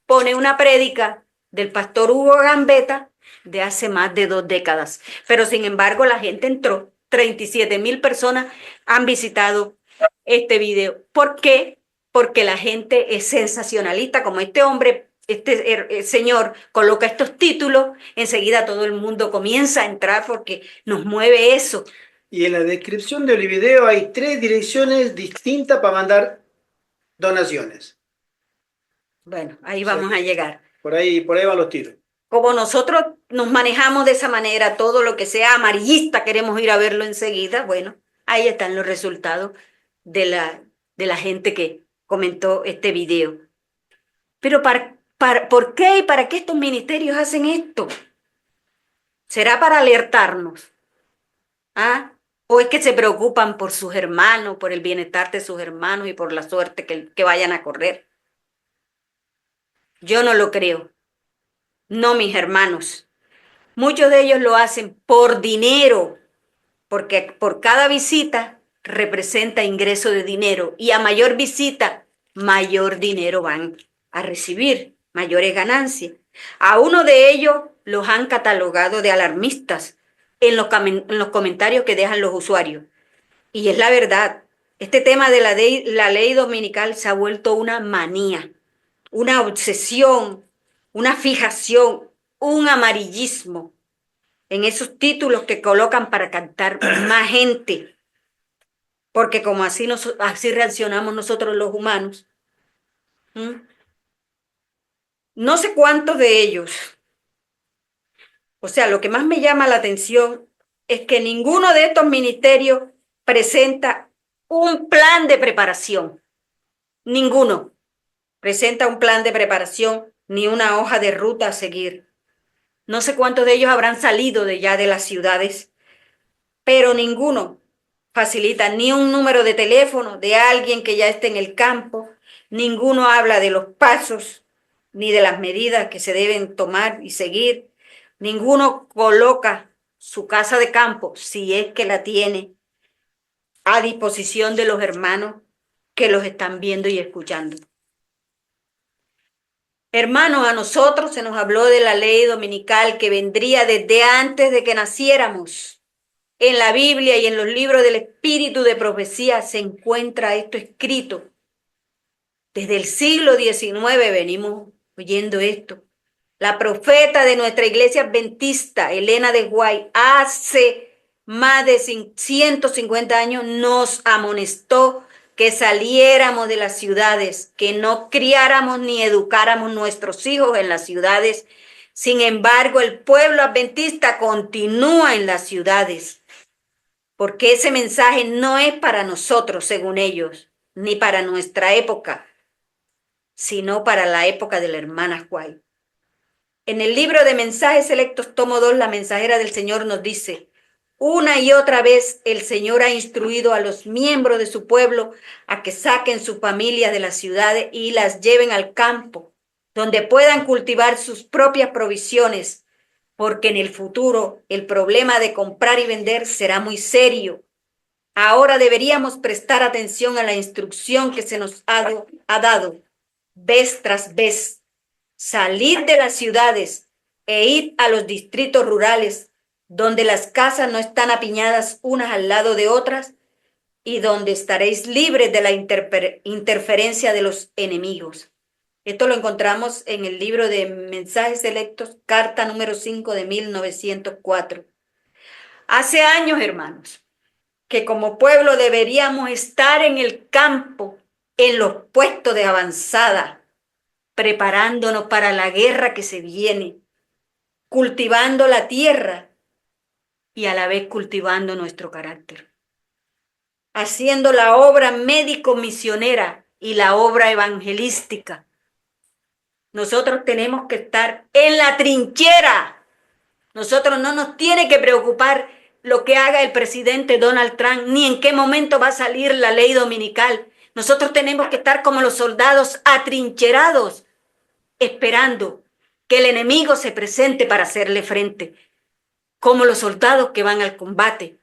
pone una prédica del pastor Hugo Gambetta de hace más de 2 décadas. Pero sin embargo la gente entró. 37,000 personas han visitado este video. ¿Por qué? Porque la gente es sensacionalista, como este hombre, este señor coloca estos títulos, enseguida todo el mundo comienza a entrar porque nos mueve eso. Y en la descripción del video hay 3 direcciones distintas para mandar donaciones. Bueno, ahí vamos a llegar. Por ahí van los tiros. Como nosotros nos manejamos de esa manera, todo lo que sea amarillista queremos ir a verlo enseguida, bueno, ahí están los resultados de la gente que comentó este video. Pero ¿por qué y para qué estos ministerios hacen esto? ¿Será para alertarnos? ¿Ah? ¿O es que se preocupan por sus hermanos, por el bienestar de sus hermanos y por la suerte que vayan a correr? Yo no lo creo. No, mis hermanos. Muchos de ellos lo hacen por dinero, porque por cada visita representa ingreso de dinero y a mayor visita, mayor dinero van a recibir, mayores ganancias. A uno de ellos los han catalogado de alarmistas en los comentarios que dejan los usuarios. Y es la verdad, este tema de la ley dominical se ha vuelto una manía, una obsesión, una fijación, un amarillismo en esos títulos que colocan para captar más gente. Porque como así reaccionamos nosotros los humanos. No sé cuántos de ellos. O sea, lo que más me llama la atención es que ninguno de estos ministerios presenta un plan de preparación. Ninguno presenta un plan de preparación ni una hoja de ruta a seguir. No sé cuántos de ellos habrán salido de las ciudades, pero ninguno facilita ni un número de teléfono de alguien que ya esté en el campo, ninguno habla de los pasos ni de las medidas que se deben tomar y seguir, ninguno coloca su casa de campo, si es que la tiene, a disposición de los hermanos que los están viendo y escuchando. Hermanos, a nosotros se nos habló de la ley dominical que vendría desde antes de que naciéramos. En la Biblia y en los libros del Espíritu de Profecía se encuentra esto escrito. Desde el siglo XIX venimos oyendo esto. La profeta de nuestra iglesia adventista, Elena de White, hace más de 150 años nos amonestó que saliéramos de las ciudades, que no criáramos ni educáramos nuestros hijos en las ciudades. Sin embargo, el pueblo adventista continúa en las ciudades, porque ese mensaje no es para nosotros, según ellos, ni para nuestra época, sino para la época de la hermana White. En el libro de Mensajes Selectos, tomo 2, la mensajera del Señor nos dice: una y otra vez el Señor ha instruido a los miembros de su pueblo a que saquen sus familias de las ciudades y las lleven al campo, donde puedan cultivar sus propias provisiones, porque en el futuro el problema de comprar y vender será muy serio. Ahora deberíamos prestar atención a la instrucción que se nos ha dado vez tras vez. Salir de las ciudades e ir a los distritos rurales, donde las casas no están apiñadas unas al lado de otras y donde estaréis libres de la interferencia de los enemigos. Esto lo encontramos en el libro de Mensajes Selectos, carta número 5 de 1904. Hace años, hermanos, que como pueblo deberíamos estar en el campo, en los puestos de avanzada, preparándonos para la guerra que se viene, cultivando la tierra y a la vez cultivando nuestro carácter, haciendo la obra médico-misionera y la obra evangelística. Nosotros tenemos que estar en la trinchera, Nosotros no nos tiene que preocupar lo que haga el presidente Donald Trump, ni en qué momento va a salir la ley dominical. Nosotros tenemos que estar como los soldados atrincherados, esperando que el enemigo se presente para hacerle frente, como los soldados que van al combate,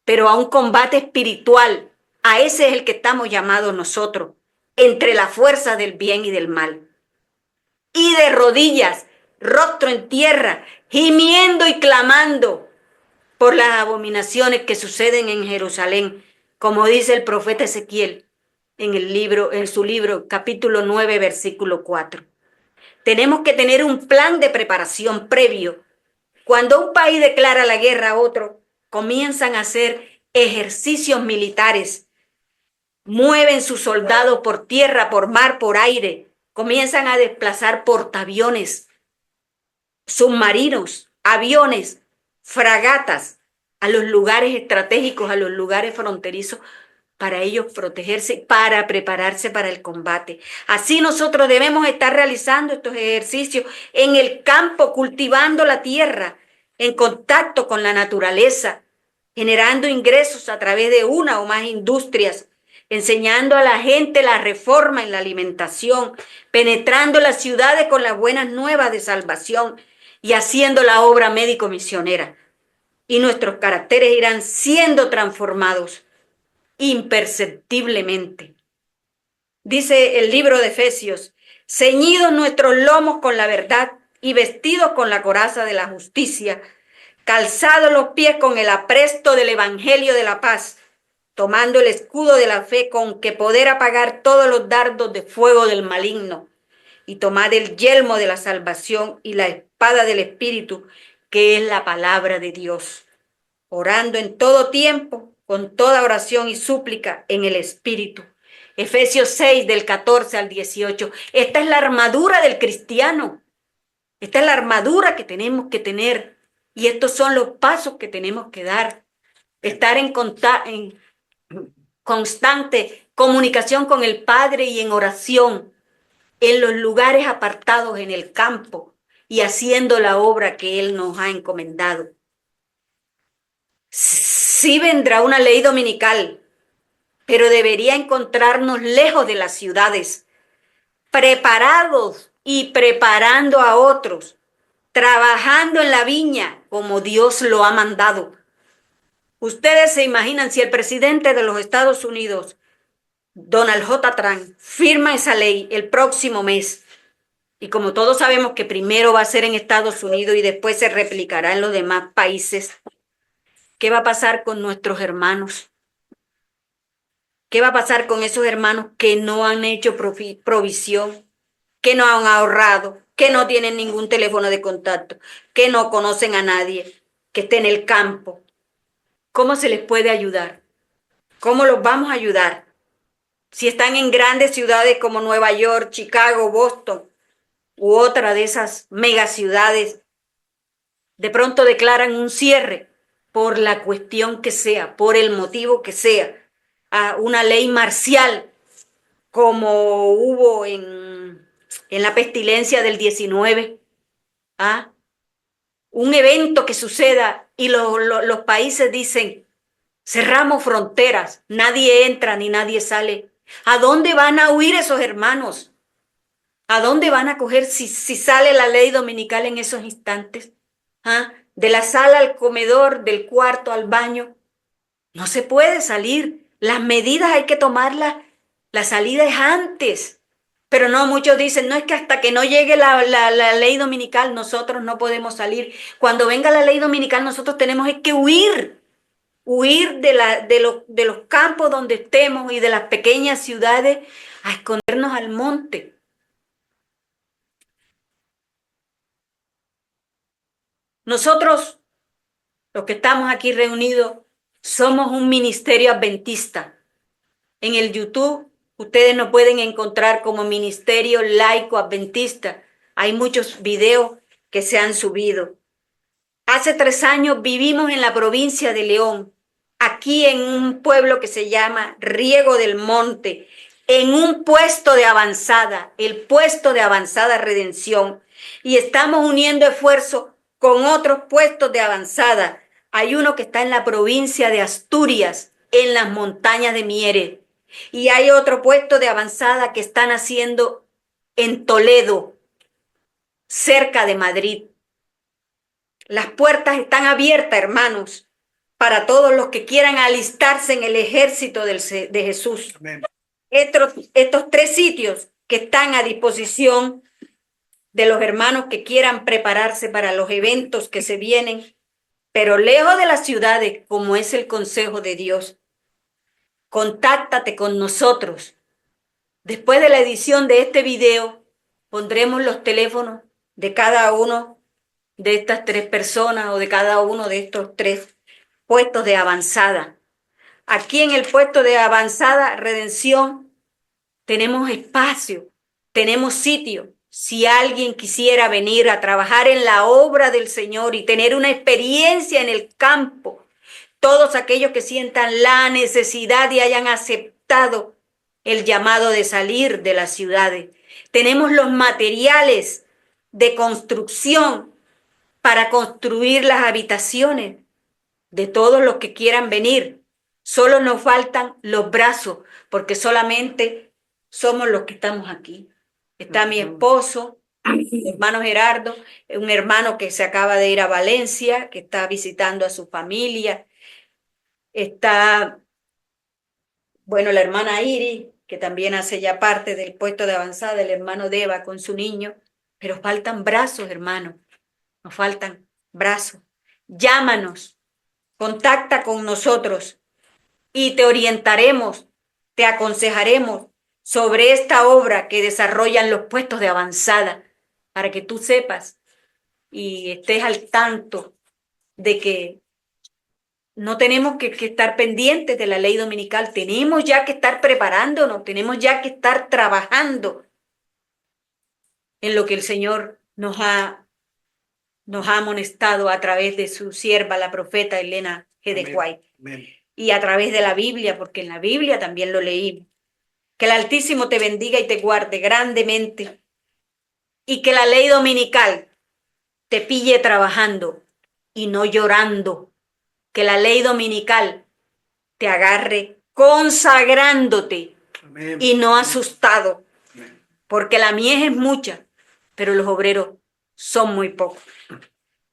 pero a un combate espiritual. A ese es el que estamos llamados nosotros, entre la fuerza del bien y del mal. Y de rodillas, rostro en tierra, gimiendo y clamando por las abominaciones que suceden en Jerusalén, como dice el profeta Ezequiel en su libro, capítulo 9, versículo 4. Tenemos que tener un plan de preparación previo. Cuando un país declara la guerra a otro, comienzan a hacer ejercicios militares, mueven sus soldados por tierra, por mar, por aire, comienzan a desplazar portaaviones, submarinos, aviones, fragatas a los lugares estratégicos, a los lugares fronterizos, para ellos protegerse, para prepararse para el combate. Así nosotros debemos estar realizando estos ejercicios en el campo, cultivando la tierra, en contacto con la naturaleza, generando ingresos a través de una o más industrias, enseñando a la gente la reforma en la alimentación, penetrando las ciudades con las buenas nuevas de salvación y haciendo la obra médico-misionera. Y nuestros caracteres irán siendo transformados imperceptiblemente. Dice el libro de Efesios: ceñidos nuestros lomos con la verdad y vestidos con la coraza de la justicia, calzados los pies con el apresto del evangelio de la paz, tomando el escudo de la fe con que poder apagar todos los dardos de fuego del maligno, y tomad el yelmo de la salvación y la espada del Espíritu, que es la palabra de Dios, orando en todo tiempo, con toda oración y súplica en el Espíritu. Efesios 6, del 14 al 18. Esta es la armadura del cristiano. Esta es la armadura que tenemos que tener. Y estos son los pasos que tenemos que dar. Estar en constante comunicación con el Padre y en oración, en los lugares apartados en el campo y haciendo la obra que Él nos ha encomendado. Sí vendrá una ley dominical, pero debería encontrarnos lejos de las ciudades, preparados y preparando a otros, trabajando en la viña como Dios lo ha mandado. Ustedes se imaginan si el presidente de los Estados Unidos, Donald J. Trump, firma esa ley el próximo mes, y como todos sabemos que primero va a ser en Estados Unidos y después se replicará en los demás países, ¿qué va a pasar con nuestros hermanos? ¿Qué va a pasar con esos hermanos que no han hecho provisión, que no han ahorrado, que no tienen ningún teléfono de contacto, que no conocen a nadie, que esté en el campo? ¿Cómo se les puede ayudar? ¿Cómo los vamos a ayudar? Si están en grandes ciudades como Nueva York, Chicago, Boston u otra de esas megaciudades, de pronto declaran un cierre por la cuestión que sea, por el motivo que sea, a una ley marcial como hubo en la pestilencia del 19, ¿ah? Un evento que suceda y los países dicen: cerramos fronteras, nadie entra ni nadie sale. ¿A dónde van a huir esos hermanos? ¿A dónde van a coger si sale la ley dominical en esos instantes? ¿Ah? De la sala al comedor, del cuarto al baño. No se puede salir. Las medidas hay que tomarlas. La salida es antes. Pero no, muchos dicen: no, es que hasta que no llegue la ley dominical nosotros no podemos salir. Cuando venga la ley dominical nosotros tenemos que huir. Huir de los campos donde estemos y de las pequeñas ciudades, a escondernos al monte. Nosotros, los que estamos aquí reunidos, somos un ministerio adventista. En el YouTube ustedes nos pueden encontrar como Ministerio Laico Adventista. Hay muchos videos que se han subido. Hace 3 años vivimos en la provincia de León, aquí en un pueblo que se llama Riego del Monte, en un puesto de avanzada, el puesto de avanzada redención. Y estamos uniendo esfuerzos con otros puestos de avanzada. Hay uno que está en la provincia de Asturias, en las montañas de Mieres. Y hay otro puesto de avanzada que están haciendo en Toledo, cerca de Madrid. Las puertas están abiertas, hermanos, para todos los que quieran alistarse en el ejército de Jesús. Amén. Estos 3 sitios que están a disposición de los hermanos que quieran prepararse para los eventos que se vienen, pero lejos de las ciudades, como es el consejo de Dios. Contáctate con nosotros. Después de la edición de este video, pondremos los teléfonos de cada uno de estas 3 personas o de cada uno de estos 3 puestos de avanzada. Aquí en el puesto de avanzada Redención tenemos espacio, tenemos sitio. Si alguien quisiera venir a trabajar en la obra del Señor y tener una experiencia en el campo, todos aquellos que sientan la necesidad y hayan aceptado el llamado de salir de las ciudades. Tenemos los materiales de construcción para construir las habitaciones de todos los que quieran venir. Solo nos faltan los brazos, porque solamente somos los que estamos aquí. Está mi esposo, mi hermano Gerardo, un hermano que se acaba de ir a Valencia, que está visitando a su familia. Está, bueno, la hermana Iris, que también hace ya parte del puesto de avanzada, el hermano Deva con su niño, pero faltan brazos, hermano, nos faltan brazos. Llámanos, contacta con nosotros y te orientaremos, te aconsejaremos sobre esta obra que desarrollan los puestos de avanzada, para que tú sepas y estés al tanto de que no tenemos que estar pendientes de la ley dominical, tenemos ya que estar preparándonos, tenemos ya que estar trabajando en lo que el Señor nos ha amonestado a través de su sierva, la profeta Elena G. de White. Amén. Y a través de la Biblia, porque en la Biblia también lo leí. Que el Altísimo te bendiga y te guarde grandemente, y que la ley dominical te pille trabajando y no llorando. Que la ley dominical te agarre consagrándote. Amén. Y no asustado, Amén. porque la mies es mucha, pero los obreros son muy pocos.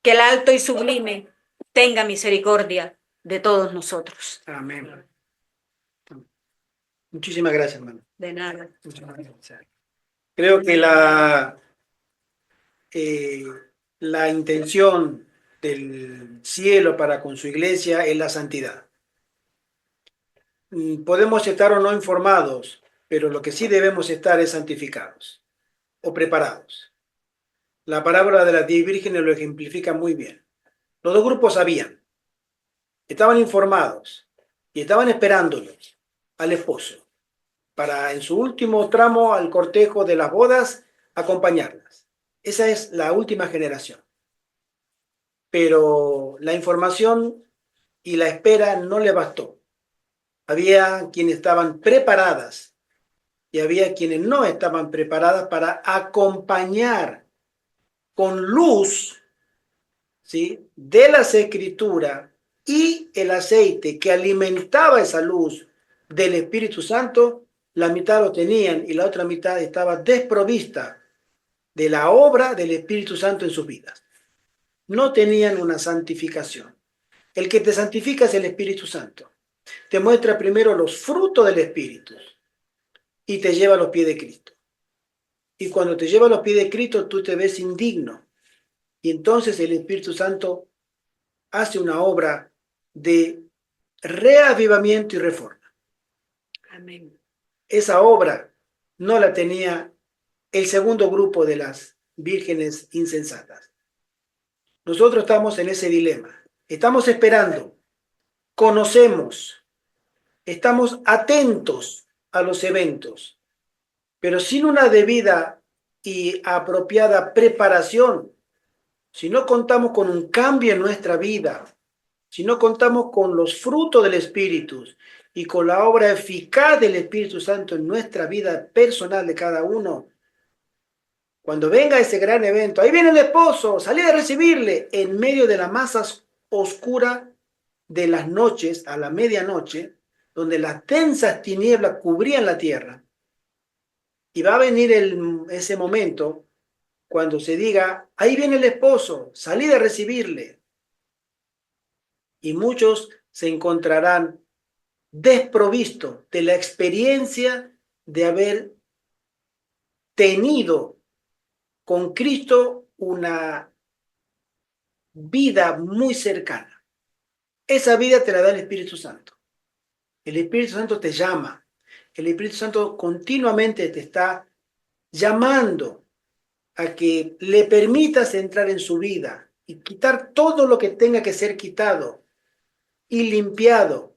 Que el alto y sublime tenga misericordia de todos nosotros. Amén. Muchísimas gracias, hermano. De nada. Muchísimas gracias. Creo que la intención del cielo para con su iglesia es la santidad. Podemos estar o no informados, pero lo que sí debemos estar es santificados o preparados. La parábola de las 10 vírgenes lo ejemplifica muy bien. Los 2 grupos sabían, estaban informados y estaban esperándolo al esposo para en su último tramo al cortejo de las bodas acompañarlas. Esa es la última generación. Pero la información y la espera no le bastó. Había quienes estaban preparadas y había quienes no estaban preparadas para acompañar con luz, ¿sí?, de las Escrituras y el aceite que alimentaba esa luz del Espíritu Santo. La mitad lo tenían y la otra mitad estaba desprovista de la obra del Espíritu Santo en sus vidas. No tenían una santificación. El que te santifica es el Espíritu Santo. Te muestra primero los frutos del Espíritu y te lleva a los pies de Cristo. Y cuando te lleva a los pies de Cristo, tú te ves indigno. Y entonces el Espíritu Santo hace una obra de reavivamiento y reforma. Amén. Esa obra no la tenía el segundo grupo de las vírgenes insensatas. Nosotros estamos en ese dilema. Estamos esperando, conocemos, estamos atentos a los eventos, pero sin una debida y apropiada preparación, si no contamos con un cambio en nuestra vida, si no contamos con los frutos del Espíritu y con la obra eficaz del Espíritu Santo en nuestra vida personal de cada uno, Cuando venga ese gran evento, ahí viene el esposo, salí a recibirle en medio de la masa oscura de las noches, a la medianoche, donde las densas tinieblas cubrían la tierra. Y va a venir ese momento cuando se diga, ahí viene el esposo, salí a recibirle. Y muchos se encontrarán desprovistos de la experiencia de haber tenido con Cristo una vida muy cercana. Esa vida te la da el Espíritu Santo. El Espíritu Santo te llama. El Espíritu Santo continuamente te está llamando a que le permitas entrar en su vida y quitar todo lo que tenga que ser quitado y limpiado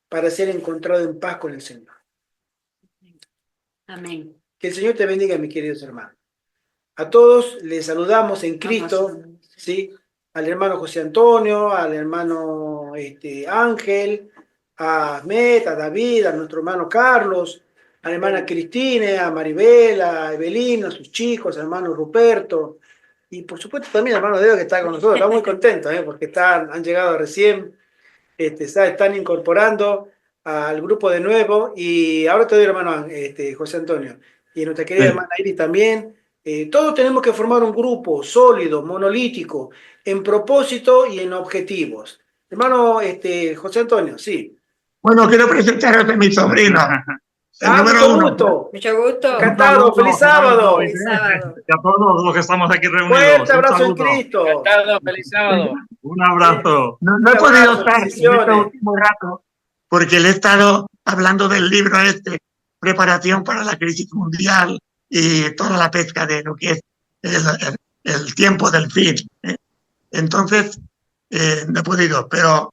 para ser encontrado en paz con el Señor. Amén. Que el Señor te bendiga, mis queridos hermanos. A todos les saludamos en Cristo, ¿sí? Al hermano José Antonio, al hermano Ángel, a Ahmed, a David, a nuestro hermano Carlos, a la hermana Cristine, a Maribel, a Evelina, a sus chicos, al hermano Ruperto, y por supuesto también al hermano Diego que está con nosotros. Estamos muy contentos, porque han llegado recién, están incorporando al grupo de nuevo, y ahora te doy hermano José Antonio, y nuestra querida hermana Iris también. Todos tenemos que formar un grupo sólido, monolítico, en propósito y en objetivos. Hermano José Antonio, sí. Bueno, quiero presentaros a mi sobrino. Mucho gusto. Mucho gusto. Encantado, feliz sábado. Feliz sábado. Y a todos los que estamos aquí reunidos. Fuerte abrazo en Un saludo. Cristo. Encantado, feliz sábado. Un abrazo. No he podido estar en este bendiciones. último rato porque le he estado hablando del libro Preparación para la Crisis Mundial y toda la pesca de lo que es el tiempo del fin. Entonces, no he podido, pero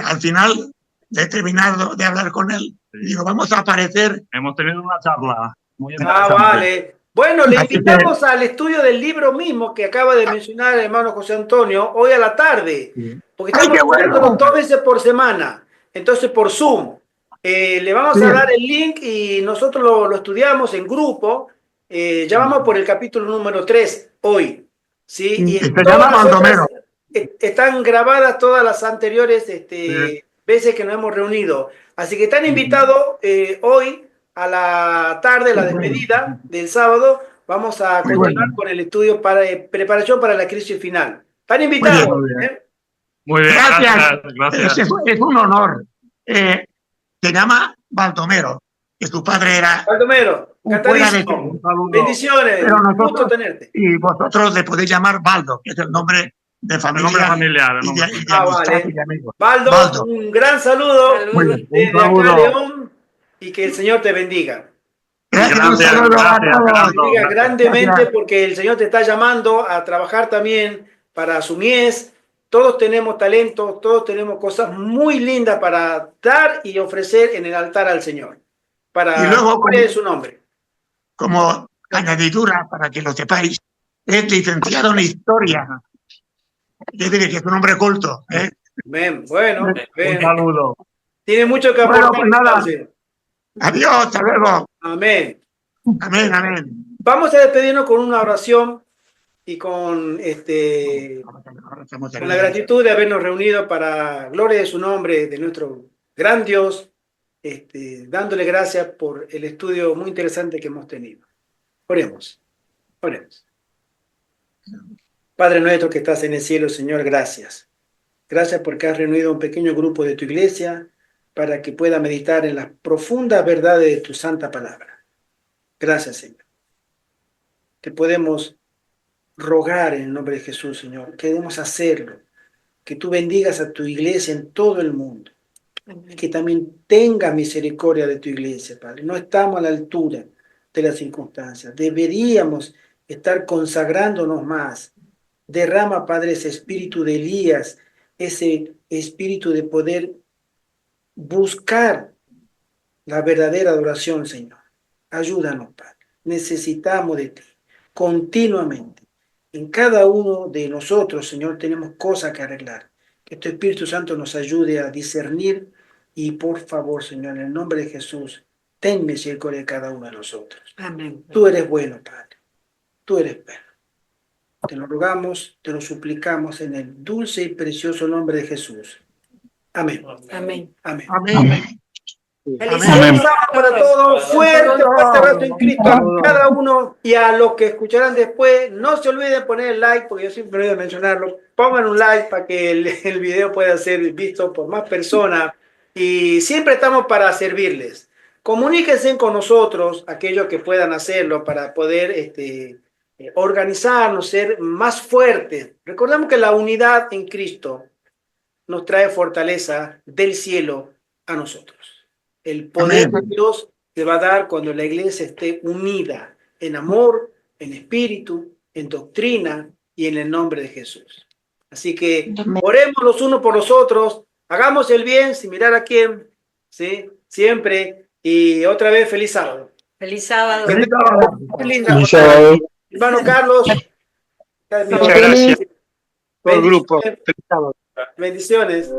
al final he terminado de hablar con él. Digo, vamos a aparecer. Hemos tenido una charla muy interesante. Vale. Bueno, le Así que- invitamos al estudio del libro mismo que acaba de mencionar el hermano José Antonio hoy a la tarde, porque ¡Ay, estamos qué bueno! haciéndolo 2 veces por semana, entonces por Zoom. Le vamos Sí. a dar el link y nosotros lo estudiamos en grupo. Ya vamos por el capítulo número 3 hoy. ¿Sí? Y Y se todas llama las otras, Baldomero. están grabadas todas las anteriores Sí. veces que nos hemos reunido. Así que están invitados hoy a la tarde, la despedida del sábado. Vamos a Muy continuar bueno. con el estudio para preparación para la crisis final. Están invitados. Muy bien. ¿eh? Muy bien, Gracias. gracias. Es un honor. Se llama Baldomero, que su padre era Baldomero, un fuera de encantadísimo. Un saludo. Bendiciones. Pero Un gusto nosotros, tenerte. y vosotros le podéis llamar Baldo, que es el nombre de El familia nombre familiar. El y nombre. de Ah, amistad vale. y de amigos. Baldo, Baldo. un gran saludo Muy bien. desde Un acá, saludo. León, y que el Señor te bendiga. Gracias, un Gracias, saludo a gracias, todos. Fernando. Bendiga Gracias. grandemente Gracias. porque el Señor te está llamando a trabajar también para su mies. Todos tenemos talento, todos tenemos cosas muy lindas para dar y ofrecer en el altar al Señor. Para Y luego, gloria de su nombre. como añadidura, para que lo sepáis, es licenciado en Historia. Es decir, que es un hombre culto. Amén. Bueno, Un bien. saludo. Tiene mucho que Bueno, aportar. pues nada. entonces. Adiós, hasta luego. Amén. Amén, amén. Vamos a despedirnos con una oración y con la gratitud de habernos reunido para gloria de su nombre, de nuestro gran Dios, dándole gracias por el estudio muy interesante que hemos tenido. Oremos, oremos. Padre nuestro que estás en el cielo, Señor, gracias. Gracias porque has reunido un pequeño grupo de tu iglesia para que pueda meditar en las profundas verdades de tu santa palabra. Gracias, Señor. Te podemos rogar en el nombre de Jesús, Señor. Queremos hacerlo. Que tú bendigas a tu iglesia en todo el mundo. Y que también tengas misericordia de tu iglesia, Padre. No estamos a la altura de las circunstancias. Deberíamos estar consagrándonos más. Derrama, Padre, ese espíritu de Elías, ese espíritu de poder buscar la verdadera adoración, Señor. Ayúdanos, Padre. Necesitamos de ti continuamente. En cada uno de nosotros, Señor, tenemos cosas que arreglar. Que tu Espíritu Santo nos ayude a discernir y por favor, Señor, en el nombre de Jesús, ten misericordia de cada uno de nosotros. Amén. Tú eres bueno, Padre. tú eres bueno. Te lo rogamos, te lo suplicamos en el dulce y precioso nombre de Jesús. Amén. Amén. Amén. Amén. Feliz Amén. Un sábado para todos, fuerte abrazo en Cristo a cada uno, y a los que escucharán después, no se olviden poner el like, porque yo siempre olvido mencionarlo. Pongan un like para que el video pueda ser visto por más personas, y siempre estamos para servirles. Comuníquense con nosotros, aquellos que puedan hacerlo, para poder organizarnos, ser más fuertes. Recordemos que la unidad en Cristo nos trae fortaleza del cielo a nosotros. El poder de Dios se va a dar cuando la iglesia esté unida en amor, en espíritu, en doctrina y en el nombre de Jesús. Así que oremos los unos por los otros, hagamos el bien sin mirar a quién, ¿sí? Siempre. Y otra vez, feliz sábado. Feliz sábado. Feliz sábado. Hermano Carlos. Muchas gracias por el grupo. Bendiciones.